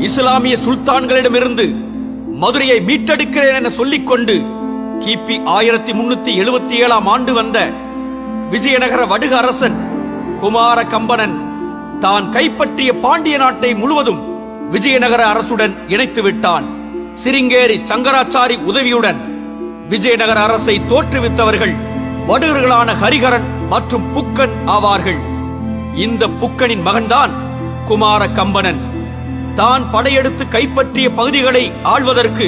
இஸ்லாமிய சுல்தான்களிடமிருந்து மதுரையை மீட்டெடுக்கிறேன் என சொல்லிக்கொண்டு கிபி 1377 ஆண்டு வந்த விஜயநகர வடுக அரசன் குமார கம்பனன் தான் கைப்பற்றிய பாண்டிய நாட்டை முழுவதும் விஜயநகர அரசுடன் இணைத்து விட்டான். சிருங்கேரி சங்கராச்சாரி உதவியுடன் விஜயநகர அரசை தோற்றுவித்தவர்கள் வடுகர்களான ஹரிஹரன் மற்றும் புக்கன் ஆவார்கள். இந்த புக்கனின் மகன்தான் குமார கம்பனன். தான் படையெடுத்து கைப்பற்றிய பகுதிகளை ஆள்வதற்கு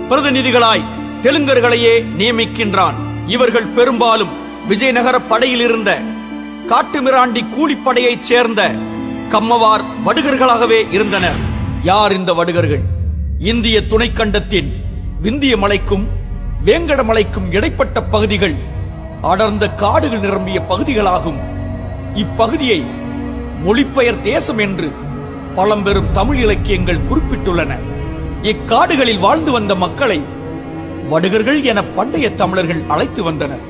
பிரதிநிதிகளாய் தெலுங்கர்களையே நியமிக்கின்றான். இவர்கள் பெரும்பாலும் விஜயநகர படையில் இருந்த காட்டுமிராண்டி கூலிப்படையைச் சேர்ந்த கம்மவார் வடுகர்களாகவே இருந்தனர். யார் இந்த வடுகர்கள்? இந்திய துணைக்கண்டத்தின் விந்திய மலைக்கும் வேங்கட மலைக்கும் இடைப்பட்ட பகுதிகள் அடர்ந்த காடுகள் நிரம்பிய பகுதிகளாகும். இப்பகுதியை மொழிபெயர் தேசம் என்று பழம்பெரும் தமிழ் இலக்கியங்கள் குறிப்பிட்டுள்ளன. இக்காடுகளில் வாழ்ந்து வந்த மக்களை வடுகர்கள் என பண்டைய தமிழர்கள் அழைத்து வந்தனர்.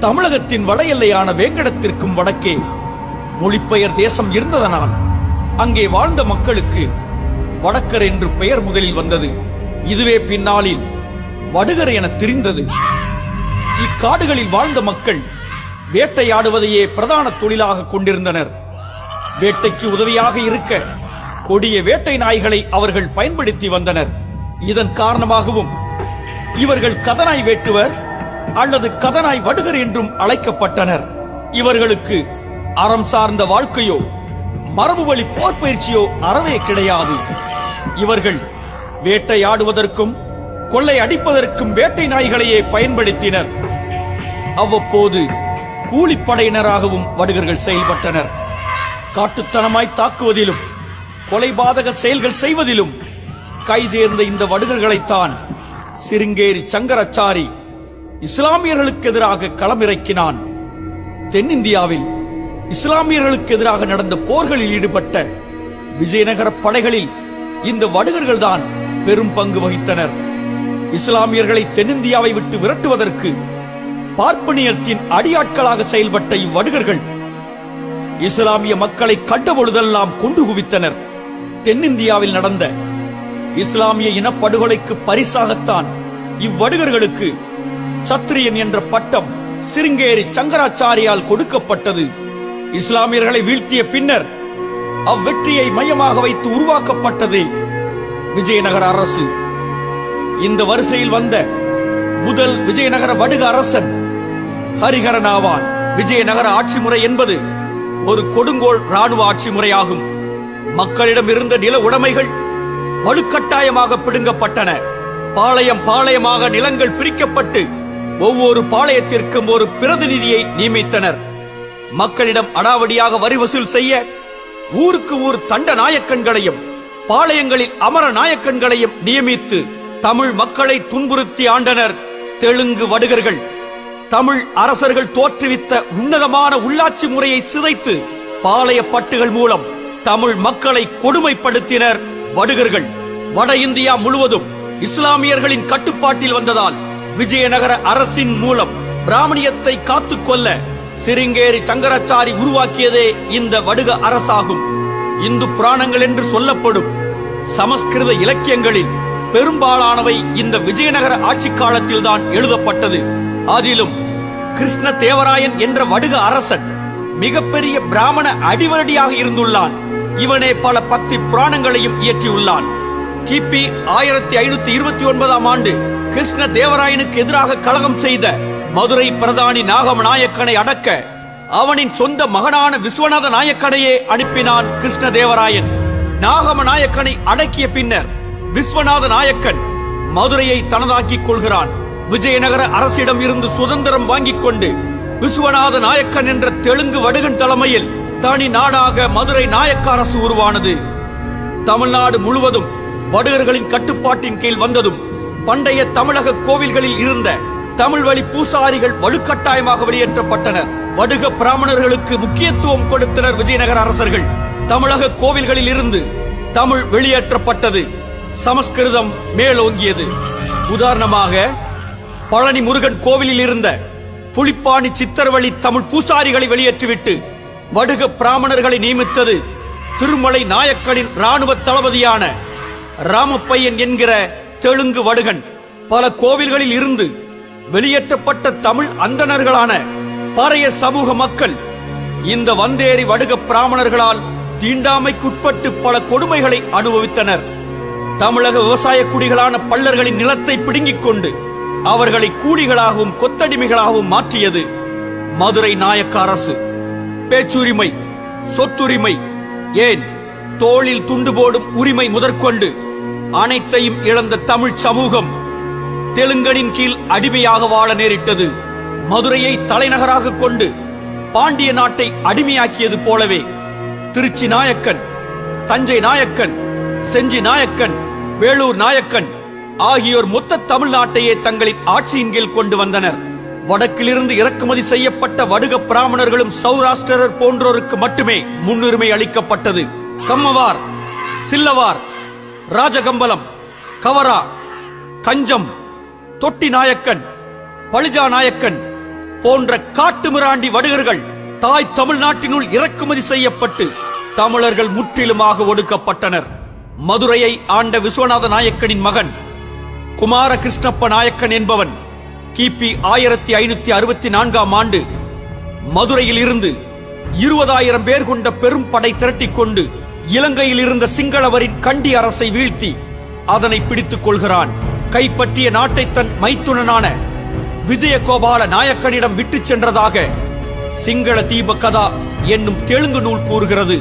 தமிழகத்தின் வட எல்லையான வேங்கடத்திற்கும் வடக்கே மொழிபெயர் தேசம் இருந்ததனால் அங்கே வாழ்ந்த மக்களுக்கு வடக்கர் என்று பெயர் முதலில் வந்தது. இதுவே பின்னாளில் வடுகர் என தெரிந்தது. இக்காடுகளில் வாழ்ந்த மக்கள் வேட்டையாடுவதையே பிரதான தொழிலாக கொண்டிருந்தனர். வேட்டைக்கு உதவியாக இருக்க கொடிய வேட்டை நாய்களை அவர்கள் பயன்படுத்தி வந்தனர். இதன் காரணமாகவும் இவர்கள் கதநாய் வேட்டுவர் அல்லது கதநாய் வடுகர் என்றும் அழைக்கப்பட்டனர். இவர்களுக்கு அறம் சார்ந்த வாழ்க்கையோ மரபு வழி போர் பயிற்சியோ அறவே கிடையாது. இவர்கள் வேட்டையாடுவதற்கும் கொள்ளை அடிப்பதற்கும் வேட்டை நாய்களையே பயன்படுத்தினர். அவ்வப்போது கூலிப்படையினராகவும் வடுகர்கள் செயல்பட்டனர். காட்டுத்தனமாய் தாக்குவதிலும் கொலைபாதக செயல்கள் செய்வதிலும் கைதேர்ந்த இந்த வடுகர்களைத்தான் சிருங்கேரி சங்கராச்சாரி இஸ்லாமியர்களுக்கு எதிராக களமிறக்கினான். தென்னிந்தியாவில் இஸ்லாமியர்களுக்கு எதிராக நடந்த போர்களில் ஈடுபட்ட விஜயநகர படைகளில் இந்த வடுகர்கள் தான் பெரும் பங்கு வகித்தனர். இஸ்லாமியர்களை தென்னிந்தியாவை விட்டு விரட்டுவதற்கு பார்ப்பனியத்தின் அடியாட்களாக செயல்பட்ட இவ்வடுகர்கள் இஸ்லாமிய மக்களை கண்டபொழுதெல்லாம் கொன்று குவித்தனர். தென்னிந்தியாவில் நடந்த இஸ்லாமிய இனப்படுகொலைக்கு பரிசாகத்தான் இவ்வடுகர்களுக்கு சத்திரியன் என்ற பட்டம் சிருங்கேரி சங்கராச்சாரியால் கொடுக்கப்பட்டது. இஸ்லாமியர்களை வீழ்த்திய பின்னர் அவ்வெற்றியை மையமாக வைத்து உருவாக்கப்பட்டது விஜயநகர அரசு. இந்த வரிசையில் வந்த முதல் விஜயநகர வடுக அரசன் ஹரிஹரன் ஆவான். விஜயநகர ஆட்சி முறை என்பது ஒரு கொடுங்கோல் ராணுவ ஆட்சி முறையாகும். மக்களிடம் இருந்த நில உடைமைகள் வலுக்கட்டாயமாக பிடுங்கப்பட்டன. பாளையம் பாளையமாக நிலங்கள் பிரிக்கப்பட்டு ஒவ்வொரு பாளையத்திற்கும் ஒரு பிரதிநிதியை நியமித்தனர். மக்களிடம் அடாவடியாக வரி வசூல் செய்ய ஊருக்கு ஊர் தண்ட நாயக்கன்களையும் பாளையங்களில் அமர நாயக்கன்களையும் நியமித்து தமிழ் மக்களை துன்புறுத்தி ஆண்டனர் தெலுங்கு வடுகர்கள். தமிழ் அரசர்கள் தோற்றுவித்த உன்னதமான உள்ளாட்சி முறையை சிதைத்து பாளைய பட்டுகள் மூலம் தமிழ் மக்களை கொடுமைப்படுத்தினர் வடுகர்கள். வட இந்தியா முழுவதும் இஸ்லாமியர்களின் கட்டுப்பாட்டில் வந்ததால் விஜயநகர அரசின் மூலம் பிராமணியத்தை காத்துக்கொள்ள சிருங்கேரி சங்கராச்சாரி உருவாக்கியதே இந்த வடுக அரசாகும். இந்து புராணங்கள் என்று சொல்லப்படும் சமஸ்கிருத இலக்கியங்களில் பெரும்பாலானவை இந்த விஜயநகர ஆட்சி காலத்தில் தான் எழுதப்பட்டது. அதிலும் கிருஷ்ண தேவராயன் என்ற வடுக அரசன் மிகப்பெரிய பிராமண அடிவரடியாக இருந்துள்ளான். இவனே பல பக்தி புராணங்களையும் இயற்றியுள்ளான். கிபி 1529 ஆண்டு கிருஷ்ண தேவராயனுக்கு எதிராக கலகம் செய்த மதுரை பிரதானி நாகம நாயக்கனை அடக்க அவனின் சொந்த மகனான விஸ்வநாத நாயக்கனையே அனுப்பினான் கிருஷ்ண தேவராயன். நாகம நாயக்கனை அடக்கிய பின்னர் விஸ்வநாத நாயக்கன் மதுரையை தனதாக்கிக் கொள்கிறான். விஜயநகர அரசிடம் இருந்து சுதந்திரம் வாங்கிக் கொண்டு விஸ்வநாத நாயக்கன் என்ற தெலுங்கு வடுகன் தலைமையில் தனி நாடாக மதுரை நாயக்க அரசு உருவானது. தமிழ்நாடு முழுவதும் வடுகர்களின் கட்டுப்பாட்டின் கீழ் வந்ததும் பண்டைய தமிழக கோவில்களில் இருந்த தமிழ் வழி பூசாரிகள் வலுக்கட்டாயமாக வெளியேற்றப்பட்டனர். வடுக பிராமணர்களுக்கு முக்கியத்துவம் கொடுத்தனர் விஜயநகர அரசர்கள். தமிழக கோவில்களில் இருந்து தமிழ் வெளியேற்றப்பட்டது. சமஸ்கிருதம் மேலோங்கியது. உதாரணமாக பழனி முருகன் கோவிலில் இருந்த புலிப்பாணி சித்தர்வழி தமிழ் பூசாரிகளை வெளியேற்றிவிட்டு வடுக பிராமணர்களை நியமித்தது திருமலை நாயக்கனின் ராணுவ தளபதியான ராமப்பையன் என்கிற தெலுங்கு வடுகன் பல கோவில்களில் இருந்து வெளியேற்றப்பட்ட தமிழ் அந்தணர்களான பறைய சமூக மக்கள் இந்த வந்தேரி வடுக பிராமணர்களால் தீண்டாமைக்குட்பட்டு பல கொடுமைகளை அனுபவித்தனர். தமிழக விவசாய குடிகளான பள்ளர்களின் நிலத்தை பிடுங்கிக் கொண்டு அவர்களை கூலிகளாகவும் கொத்தடிமைகளாகவும் மாற்றியது மதுரை நாயக்க அரசு. பேச்சுரிமை, சொத்துரிமை, ஏன் தோளில் துண்டு போடும் உரிமை முதற்கொண்டு அனைத்தையும் இழந்த தமிழ் சமூகம் தெலுங்கனின் கீழ் அடிமையாக வாழ நேரிட்டது. மதுரையை தலைநகராக கொண்டு பாண்டிய நாட்டை அடிமையாக்கியது போலவே திருச்சி நாயக்கன், தஞ்சை நாயக்கன், செஞ்சி நாயக்கன், வேலூர் நாயக்கன் ஆகியோர் மொத்த தமிழ்நாட்டையே தங்களின் ஆட்சியின் கீழ் கொண்டு வந்தனர். வடக்கிலிருந்து இறக்குமதி செய்யப்பட்ட வடுக பிராமணர்களும் சௌராஷ்டிரர் போன்றோருக்கு மட்டுமே முன்னுரிமை அளிக்கப்பட்டது. கம்மவார், சில்லவார், ராஜகம்பலம், கவரா, கஞ்சம், தொட்டி நாயக்கன், பழிஜா நாயக்கன் போன்ற காட்டுமிராண்டி வடுகர்கள் தாய் தமிழ்நாட்டினுள் இறக்குமதி செய்யப்பட்டு தமிழர்கள் முற்றிலுமாக ஒடுக்கப்பட்டனர். மதுரையை ஆண்ட விஸ்வநாத நாயக்கனின் மகன் குமார கிருஷ்ணப்ப நாயக்கன் என்பவன் கிபி 1564ஆம் ஆண்டு மதுரையில் இருந்து 20,000 பேர் கொண்ட பெரும் படை திரட்டிக் கொண்டு இலங்கையில் இருந்த சிங்களவரின் கண்டி அரசை வீழ்த்தி அதனை பிடித்துக் கொள்கிறான். கைப்பற்றிய நாட்டை தன் மைத்துனனான விஜயகோபால நாயக்கனிடம் விட்டுச் சென்றதாக சிங்கள தீப கதா என்னும் தெலுங்கு நூல் கூறுகிறது.